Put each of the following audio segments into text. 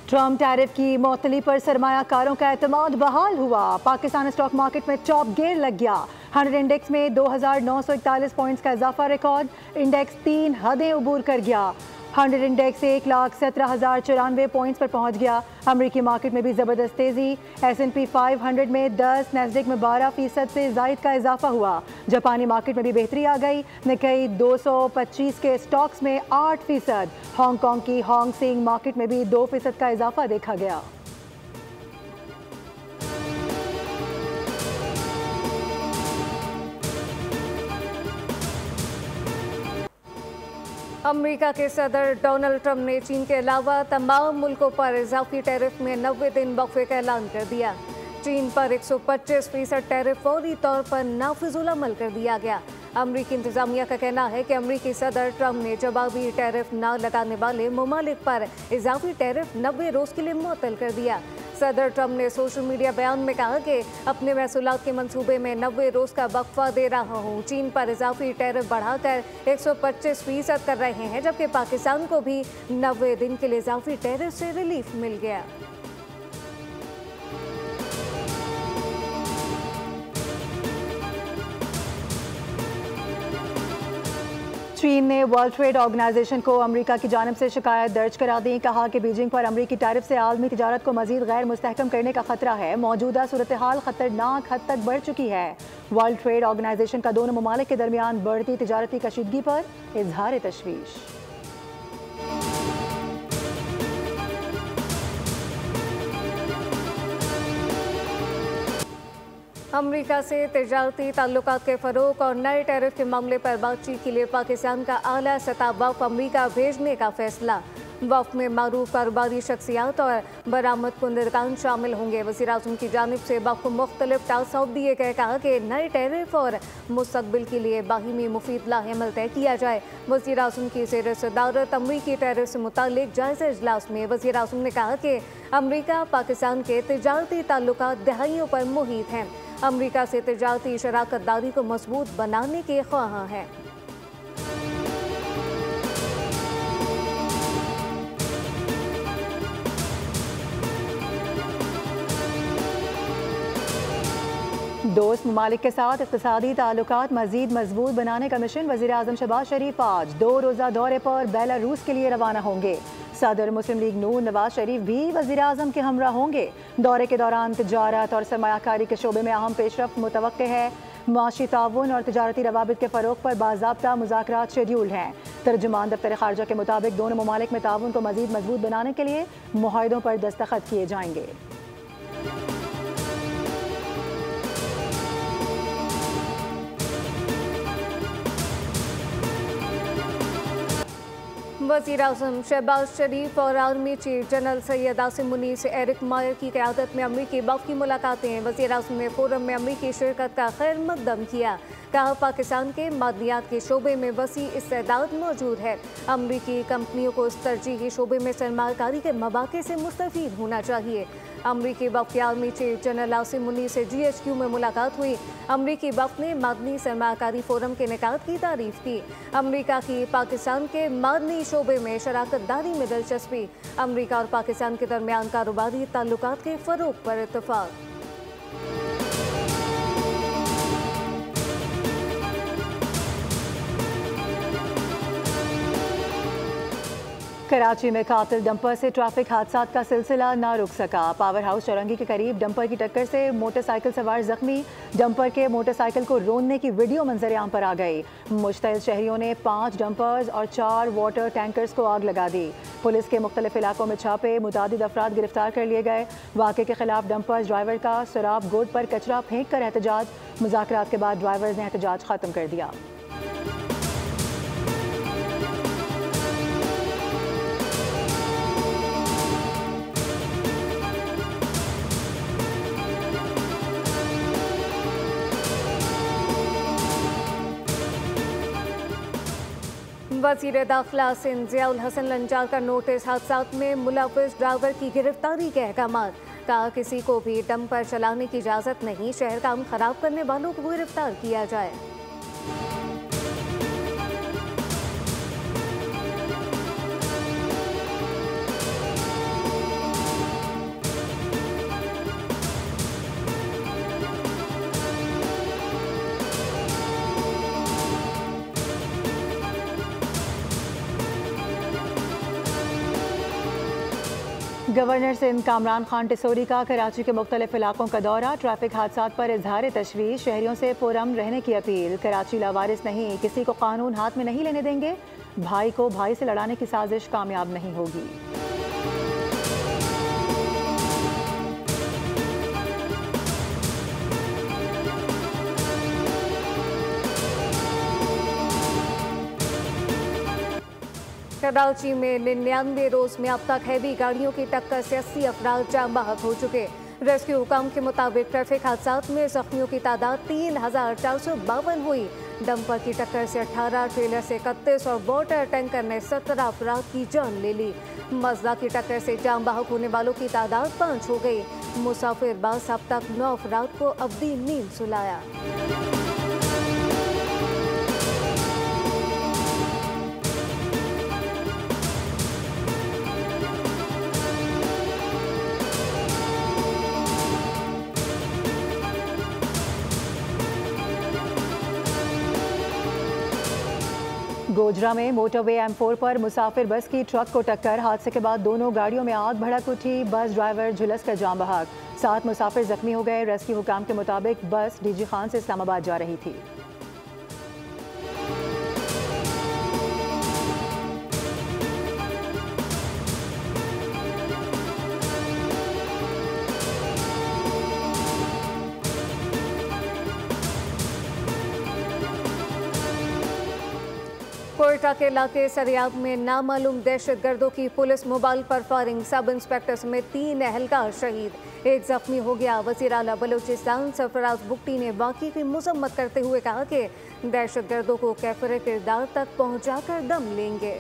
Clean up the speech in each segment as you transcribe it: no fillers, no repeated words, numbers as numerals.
Trump tariff की मौतली पर सरमायाकारों का एतमाद बहाल हुआ। पाकिस्तान स्टॉक मार्केट में टॉप गियर लग गया। 100 इंडेक्स में 2,941 पॉइंट्स का इजाफा रिकॉर्ड। इंडेक्स 3 हदें उबूर कर गया। 100 इंडेक्स 1,17,094 पॉइंट्स पर पहुंच गया। अमरीकी मार्केट में भी जबरदस्त तेजी। S&P 500 में 10, नैस्डैक में 12% से जायद का इजाफा हुआ। जापानी मार्केट में भी बेहतरी आ गई। निक्केई 225 के स्टॉक्स में 8%। हांगकांग की हॉन्ग सेंग मार्केट में भी 2% का इजाफा देखा गया। अमेरिका के सदर डोनाल्ड ट्रंप ने चीन के अलावा तमाम मुल्कों पर इजाफी टैरिफ में 90 दिन वक्फे का ऐलान कर दिया। चीन पर 125% टैरिफ फौरी तौर पर नाफिजुल अमल कर दिया गया। अमरीकी इंतजामिया का कहना है कि अमरीकी सदर ट्रंप ने जवाबी टैरिफ न लगाने वाले ममालिक पर इजाफी टैरिफ 90 रोज के लिए मुअत्तल कर दिया। सदर ट्रंप ने सोशल मीडिया बयान में कहा कि अपने महसूलात के मंसूबे में 90 रोज का वक्फा दे रहा हूँ। चीन पर इजाफी टैरिफ बढ़ाकर 125% कर रहे हैं, जबकि पाकिस्तान को भी 90 दिन के लिए इजाफी टैरिफ से रिलीफ मिल गया। चीन ने वर्ल्ड ट्रेड ऑर्गेनाइजेशन को अमेरिका की जानिब से शिकायत दर्ज करा दी। कहा कि बीजिंग पर अमेरिकी टैरिफ से आलमी तिजारत को मजीद गैर मुस्तहकम करने का खतरा है। मौजूदा सूरत हाल खतरनाक हद तक बढ़ चुकी है। वर्ल्ड ट्रेड ऑर्गेनाइजेशन का दोनों ममालिक के दरमियान बढ़ती तिजारती कशीदगी पर इजहार तशवीश। अमेरिका से तिजारती ताल्लुकात के फ़रोग़ और नए टैरिफ के मामले पर बातचीत के लिए पाकिस्तान का आला सतह वफ़द अमेरिका भेजने का फैसला। वफ़द में मारूफ कारोबारी शख्सियात और बरामद कुंदरकान शामिल होंगे। वज़ीर-ए-आज़म की जानिब से वफ़द को मुख्तलिफ टास्क सौंप दिए गए। कहा कि नए टैरिफ और मुस्तक़बिल के लिए बाहिमी मुफीद लाहेमल तय किया जाए। वज़ीर-ए-आज़म की ज़ेर सदारत अमरीकी टैरिफ से मुतालिक जायज़ा इजलास में वज़ीर-ए-आज़म ने कहा कि अमरीका पाकिस्तान के तिजारती ताल्लुकात दहाइयों पर मुहित हैं। अमरीका से तिजारती शराकत दारी को मजबूत बनाने के ख्वाहां हैं। दोस्त ममालिक के साथ इक़्तिसादी ताल्लुकात मज़ीद मजबूत बनाने का मिशन। वज़ीर-ए-आज़म शहबाज शरीफ आज 2 रोज़ा दौरे पर बेलारूस के लिए रवाना होंगे। सदर मुस्लिम लीग नून नवाज शरीफ भी वज़ीर-ए-आज़म के हमरा होंगे। दौरे के दौरान तिजारत और सरमायाकारी के शोबे में अहम पेशरफ्त मुतवक्के है। माशी ताउन और तिजारती रवाबित के फ़रोग़ पर बाज़ाब्ता मुज़ाकरात शेड्यूल हैं। तर्जुमान दफ्तर ख़ारजा के मुताबिक दोनों ममालिक में ताउन को मज़ीद मजबूत बनाने के लिए मुआहिदों पर दस्तखत किए जाएंगे। वज़ीर-ए-आज़म शहबाज शरीफ और army chief general Syed Asim Munir से एरिक मायर की क़यादत में अमरीकी वफ़द की मुलाकातें। वज़ीर-ए-आज़म ने फोरम में अमरीकी शिरकत का खैर मकदम किया। कहा पाकिस्तान के मादनियात के शोबे में वसी इस्तेदाद मौजूद है। अमरीकी कंपनियों को इस तरजीही शोबे में सरमायाकारी के मौक़े से मुस्तफ़ीद होना चाहिए। अमरीकी वफ़द के army chief general Asim Munir से GHQ में मुलाकात हुई। अमरीकी वफ़द ने मादनी सरमायाकारी फोरम के इनेकाद की तारीफ की। अमरीका की पाकिस्तान के मादनी शोबे में शराकत दारी में दिलचस्पी। अमरीका और पाकिस्तान के दरमियान कारोबारी ताल्लुकात के फ़रोग़ पर इत्तफ़ाक़। कराची में कातिल डंपर से ट्रैफिक हादसात का सिलसिला ना रुक सका। पावर हाउस चौरंगी के करीब डंपर की टक्कर से मोटरसाइकिल सवार जख्मी। डंपर के मोटरसाइकिल को रोनने की वीडियो मंजर-ए-आम पर आ गई। मुश्तइल शहरियों ने 5 डंपर्स और 4 वाटर टैंकर्स को आग लगा दी। पुलिस के मुख्तलिफ इलाकों में छापे, मुतादिद अफराद गिरफ्तार कर लिए गए। वाक़े के खिलाफ डंपर्स ड्राइवर का शराब गोद पर कचरा फेंक कर एहतजाज। मुज़ाकरात के बाद ड्राइवर्स ने एहतजाज खत्म कर दिया। वज़ीर दाखिला सिंध ज़ियाउल हसन लंजार का नोटिस। हादसात में मुलव्विस ड्राइवर की गिरफ्तारी के अहकामात। कहा किसी को भी डंपर चलाने की इजाज़त नहीं। शहर काम खराब करने वालों को गिरफ्तार किया जाए। गवर्नर सिंध कामरान खान टिसोरी का कराची के मुख्तलिफ इलाकों का दौरा। ट्रैफिक हादसा पर इजहार तशवीश, शहरियों से पुरअमन रहने की अपील। कराची लावारिस नहीं, किसी को कानून हाथ में नहीं लेने देंगे। भाई को भाई से लड़ाने की साजिश कामयाब नहीं होगी। कराची में 99 रोज में अब तक हैवी गाड़ियों की टक्कर से 80 अफराद जाँ बहक हो चुके। रेस्क्यू हुकाम के मुताबिक ट्रैफिक हादसा में जख्मियों की तादाद 3452 हुई। डंपर की टक्कर से 18, ट्रेलर से 31 और वाटर टैंकर ने 17 अफराद की जान ले ली। मजदा की टक्कर से जाँ बहक होने वालों की तादाद 5 हो गई। मुसाफिर बस अब तक 9 अफराद को अब्दी नींद सुलाया। गोजरा में मोटरवे M4 पर मुसाफिर बस की ट्रक को टक्कर। हादसे के बाद दोनों गाड़ियों में आग भड़क उठी। बस ड्राइवर झुलस कर जान बहक, 7 मुसाफिर जख्मी हो गए। रेस्क्यू हुकाम के मुताबिक बस DG खान से इस्लामाबाद जा रही थी। कोयटा के इलाके सरियाब में नामालूम दहशतगर्दों की पुलिस मोबाइल पर फायरिंग, सब इंस्पेक्टर समेत 3 एहलकार शहीद, 1 जख्मी हो गया। वज़ीर आला बलूचिस्तान सरफराज बुगटी ने वाक़ई की मजम्मत करते हुए कहा कि दहशतगर्दों को कैफर किरदार तक पहुँचाकर दम लेंगे।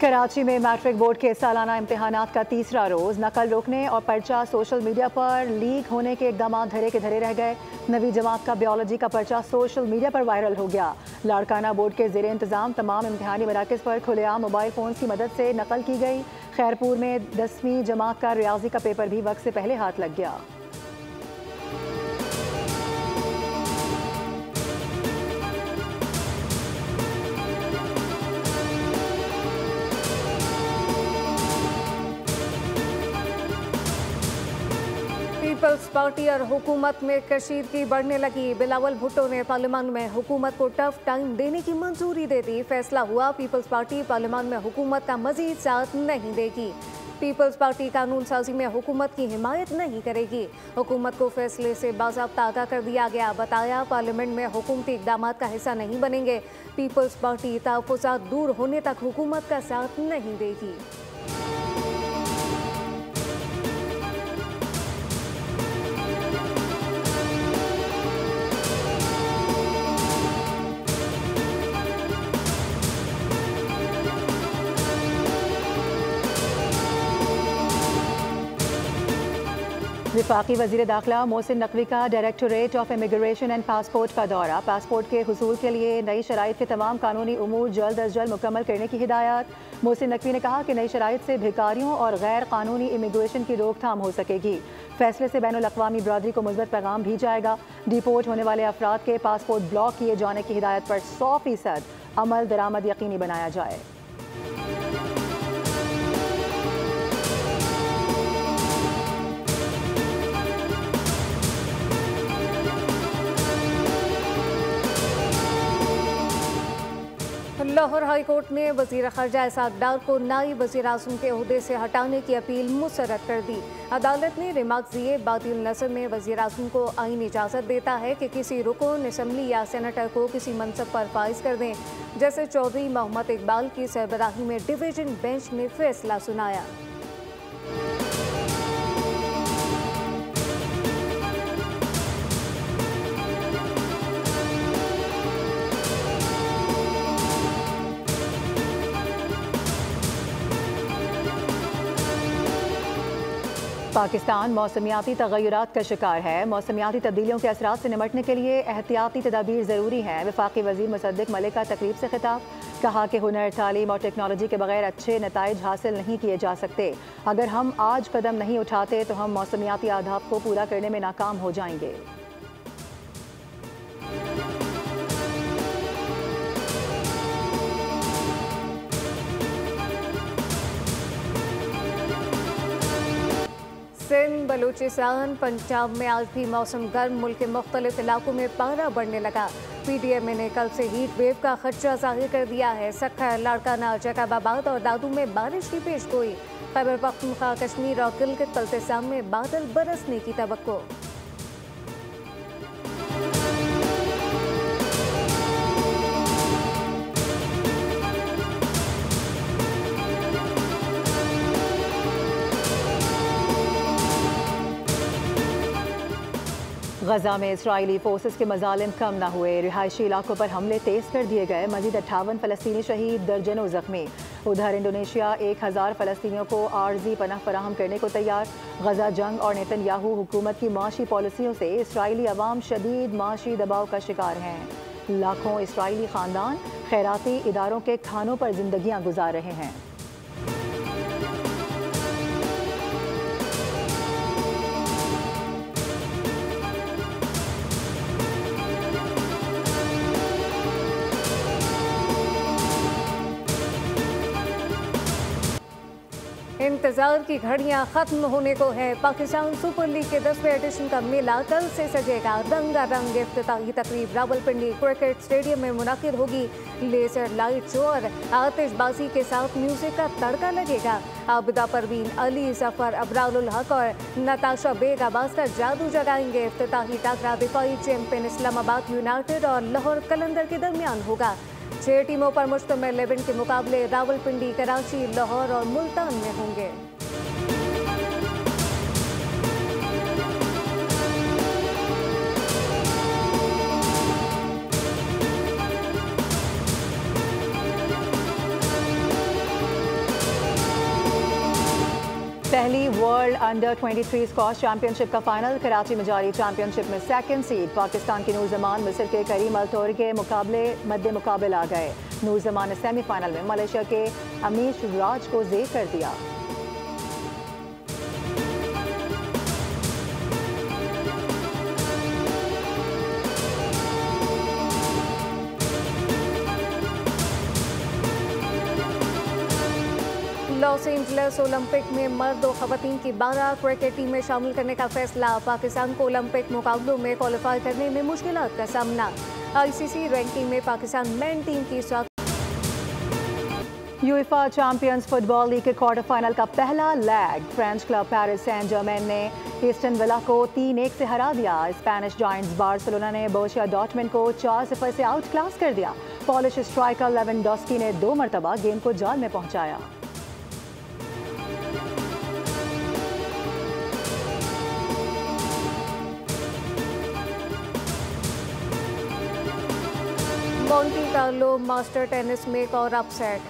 कराची में मैट्रिक बोर्ड के सालाना इम्तिहानात का तीसरा रोज। नकल रोकने और पर्चा सोशल मीडिया पर लीक होने के इक़दाम धरे के धरे रह गए। नवी जमात का बायोलॉजी का पर्चा सोशल मीडिया पर वायरल हो गया। लाड़काना बोर्ड के ज़ेरे इंतज़ाम तमाम इम्तिहानी मराकज़ पर खुलेआम मोबाइल फ़ोन की मदद से नकल की गई। खैरपुर में 10वीं जमात का रियाजी का पेपर भी वक्त से पहले हाथ लग गया। पीपल्स पार्टी और हुकूमत में कशीदगी बढ़ने लगी। बिलावल भुट्टो ने पार्लियामान में हुकूमत को टफ टाइम देने की मंजूरी दे दी। फैसला हुआ, पीपल्स पार्टी पार्लियामान में हुकूमत का मजीद साथ नहीं देगी। पीपल्स पार्टी कानून साजी में हुकूमत की हिमायत नहीं करेगी। हुकूमत को फैसले से बाज़ाब्ता आगाह कर दिया गया। बताया, पार्लियामेंट में हुकूमती इक़दामात का हिस्सा नहीं बनेंगे। पीपल्स पार्टी तहफ़्फ़ुज़ात दूर होने तक हुकूमत का साथ नहीं देगी। वफाकी वज़ीर दाखिला मोहसिन नकवी का directorate of immigration and passport का दौरा। पासपोर्ट के हुसूल के लिए नई शराइत के तमाम कानूनी उमूर जल्द अज जल्द मुकम्मल करने की हिदायत। मोहसिन नकवी ने कहा कि नई शराइत से भिखारियों और गैर कानूनी इमिग्रेशन की रोकथाम हो सकेगी। फैसले से बैनुल अक़वामी बरादरी को मुस्बत पैगाम भी जाएगा। डिपोर्ट होने वाले अफराद के पासपोर्ट ब्लॉक किए जाने की हिदायत पर 100% अमल दरामद यकीनी बनाया जाए। लाहौर हाई कोर्ट ने वज़ीर ख़ारजा इसाक डार को नायब वज़ीर आज़म के ओहदे से हटाने की अपील मुस्तरद कर दी। अदालत ने रिमार्क दिए, बातिल नज़र में वज़ीर आज़म को आईन इजाज़त देता है कि किसी रुकन असम्बली या सेनेटर को किसी मनसब पर फाइज कर दें। जैसे चौधरी मोहम्मद इकबाल की सरबराही में डिवीजन बेंच ने फैसला सुनाया। पाकिस्तान मौसमियाती तगय्युरात का शिकार है। मौसमियाती तब्दीलियों के असरात से निमटने के लिए एहतियाती तदाबीर ज़रूरी है। वफाकी वज़ीर मुसद्दिक मलिक का तकरीब से खिताब, कहा कि हुनर, तालीम और टेक्नोलॉजी के बगैर अच्छे नताइज हासिल नहीं किए जा सकते। अगर हम आज कदम नहीं उठाते तो हम मौसमियाती अहदाफ को पूरा करने में नाकाम हो जाएंगे। सिंध, बलूचिस्तान, पंजाब में आज भी मौसम गर्म। मुल्क के मुख्तलिफ इलाकों में पारा बढ़ने लगा। PDMA ने कल से हीट वेव का खदशा जाहिर कर दिया है। सक्खर, लाड़काना, जैकबाबाद और दादू में बारिश की पेशगोई। खैबर पख्तूनख्वा, कश्मीर और गिलगित बल्तिस्तान में बादल बरसने की तवक्को। गजा में इसराइली फोर्सेस के मजालिम कम न हुए। रिहायशी इलाकों पर हमले तेज कर दिए गए। मजीद 58 फ़लस्तीनी शहीद, दर्जनों जख्मी। उधर इंडोनेशिया 1000 फ़लस्तीनियों को आर्जी पनाह फराहम करने को तैयार। गजा जंग और नेतन्याहू हुकूमत की माशी पॉलिसियों से इसराइली अवाम शदीद माशी दबाव का शिकार हैं। लाखों इसराइली ख़ानदान खैराती इदारों के खानों पर जिंदगियां गुजार रहे हैं। इंतजार की घड़ियां खत्म होने को है। पाकिस्तान सुपर लीग के 10वें एडिशन का मेला कल से सजेगा। रंगारंग इफ्तिताही तकरीब रावलपिंडी क्रिकेट स्टेडियम में मुनाकिद होगी। लेजर लाइट शो और आतिशबाजी के साथ म्यूजिक का तड़का लगेगा। आबिदा परवीन, अली जफर, अबरारुल हक और नताशा बेग आवाज का जादू जगाएंगे। इफ्तिताही टकरा दिफाई चैंपियन इस्लामाबाद यूनाइटेड और लाहौर कलंदर के दरमियान होगा। 6 टीमों पर मुश्तमिल इवेंट के मुकाबले रावलपिंडी, कराची, लाहौर और मुल्तान में होंगे। पहली वर्ल्ड अंडर 23 स्क्वॉश चैंपियनशिप का फाइनल कराची में जारी। चैंपियनशिप में सेकंड सीड पाकिस्तान के नूर जमान मिस्र के करीम अल तौरी के मद्दे मुकाबले आ गए। नूर जमान ने सेमीफाइनल में मलेशिया के अमीश राज को ज़ेर कर दिया। लॉस एंजल्स ओलंपिक में मर्द और खवातीन की 12 क्रिकेट टीमें शामिल करने का फैसला। पाकिस्तान को ओलंपिक मुकाबलों में क्वालिफाई करने में मुश्किलात का सामना। ICC रैंकिंग में पाकिस्तान मेन टीम की साथ। यूएफा चैंपियंस फुटबॉल लीग के क्वार्टर फाइनल का पहला leg French club Paris Saint Germain ने ईस्टर्न विला को 3-1 से हरा दिया। स्पेनिश जायंट्स बार्सिलोना ने बोरुसिया डॉर्टमुंड को 4-0 से आउट क्लास कर दिया। पॉलिश स्ट्राइकर लेवेंडोस्की ने 2 मरतबा गेम को जाल में पहुंचाया। मॉन्टी कार्लो मास्टर टेनिस में एक और अपसेट।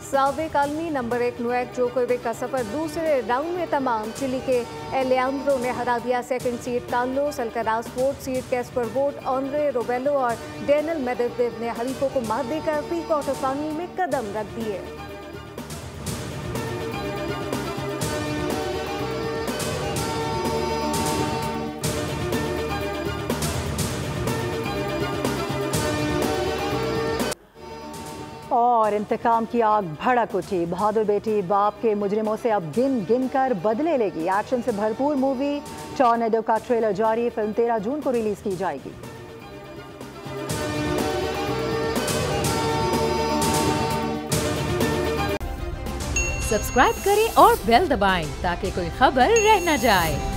साबिक आलमी नंबर 1 नोवाक जोकोविक का सफर दूसरे राउंड में तमाम। चिली के एलियांड्रो ने हरा दिया second seed Carlos Alcaraz, fourth seed Casper वोट, ऑन्ड्रे रोबेलो और डेनियल मेदवेदेव ने हरीफों को मात देकर प्री क्वार्टर फाइनल में कदम रख दिए। और इंतकाम की आग भड़क उठी। बहादुर बेटी बाप के मुजरिमों से अब गिन गिन कर बदले लेगी। एक्शन से भरपूर मूवी टॉर्नेडो का ट्रेलर जारी। फिल्म 13 जून को रिलीज की जाएगी। सब्सक्राइब करें और बेल दबाएं ताकि कोई खबर रह न जाए।